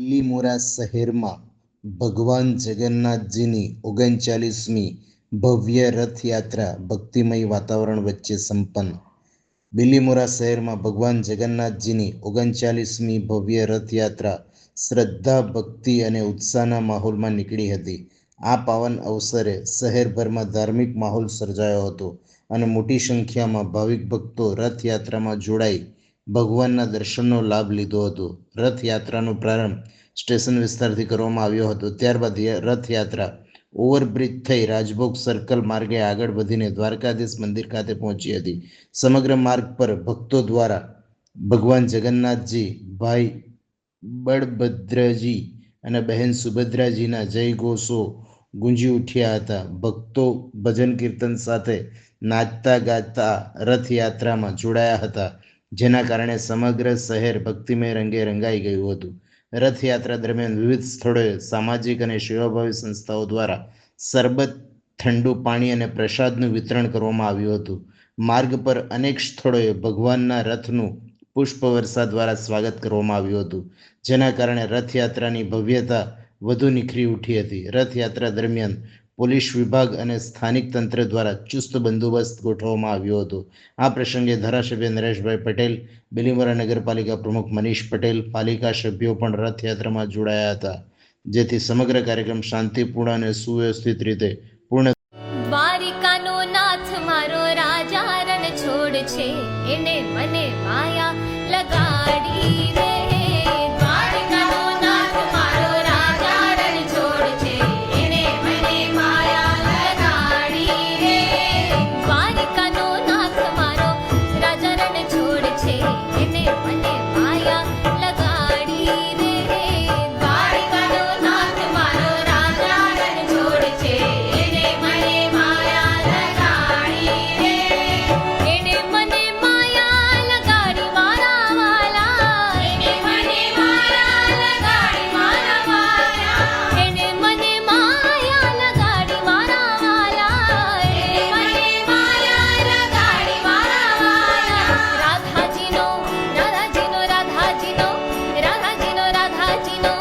બીલીમોરા શહેરમાં ભગવાન જગન્નાથજીની 39મી ભવ્ય રથયાત્રા ભક્તિમય વાતાવરણ વચ્ચે સંપન્ન. બીલીમોરા શહેરમાં ભગવાન જગન્નાથજીની 39મી ભવ્ય રથયાત્રા શ્રદ્ધા, ભક્તિ અને ઉત્સાહના માહોલમાં નીકળી હતી. આ પાવન અવસરે શહેરભરમાં ધાર્મિક માહોલ સર્જાયો હતો અને મોટી સંખ્યામાં ભાવિક ભક્તો રથયાત્રામાં જોડાઈ ભગવાનના દર્શનનો લાભ લીધો હતો. રથયાત્રાનો પ્રારંભ સ્ટેશન વિસ્તારથી કરવામાં આવ્યો હતો. ત્યારબાદ રથયાત્રા ઓવરબ્રિજ થઈ રાજભોગ સર્કલ માર્ગે આગળ વધીને દ્વારકાધીશ મંદિર ખાતે પહોંચી હતી. સમગ્ર માર્ગ પર ભક્તો દ્વારા ભગવાન જગન્નાથજી, ભાઈ બળભદ્રજી અને બહેન સુભદ્રાજીના જયઘોષો ગુંજી ઉઠ્યા હતા. ભક્તો ભજન કીર્તન સાથે નાચતા ગાતા રથયાત્રામાં જોડાયા હતા, જેના કારણે સમગ્ર શહેર ભક્તિમય રંગે રંગાઈ ગયું હતું. રથયાત્રા દરમિયાન વિવિધ સ્થળોએ સામાજિક અને સેવાભાવી સંસ્થાઓ દ્વારા શરબત, ઠંડુ પાણી અને પ્રસાદનું વિતરણ કરવામાં આવ્યું હતું. માર્ગ પર અનેક સ્થળોએ ભગવાનના રથનું પુષ્પવર્ષા દ્વારા સ્વાગત કરવામાં આવ્યું હતું, જેના કારણે રથયાત્રાની ભવ્યતા વધુ નિખરી ઉઠી હતી. રથયાત્રા દરમિયાન પોલીસ વિભાગ અને સ્થાનિક તંત્ર દ્વારા ચુસ્ત બંદોબસ્ત ગોઠવવામાં આવ્યો હતો. આ પ્રસંગે ધારાસભ્ય નરેશભાઈ પટેલ, બીલીમોરા નગરપાલિકા પ્રમુખ મનીષ પટેલ, પાલિકા સભ્યો પણ રથયાત્રામાં જોડાયા હતા, જેથી સમગ્ર કાર્યક્રમ શાંતિપૂર્ણ અને સુવ્યવસ્થિત રીતે પૂર્ણ. દ્વારિકાનો નાથ મારો રાજા રણ છોડ છે, એને મને માયા લગાડી રે. દ્વારિકાનો નાથ મારો રાજા રણ છોડ છે, એને મને માયા લગાડી રે. દ્વારિકાનો નાથ મારો રાજા રણ છોડ છે, એને મને માયા લગાડી રે. દ્વારિકાનો નાથ મારો રાજા રણ છોડ છે, એને મને માયા લગાડી રે. એને મને માયા લગાડી મારા વાલા, એને મને માયા લગાડી મારા વાલા, એને મને માયા લગાડી મારા વાલા, એને મને માયા લગાડી મારા વાલા. રાધાજીનો રાધાજીનો રાધાજીનો રાધાજીનો રાધાજીનો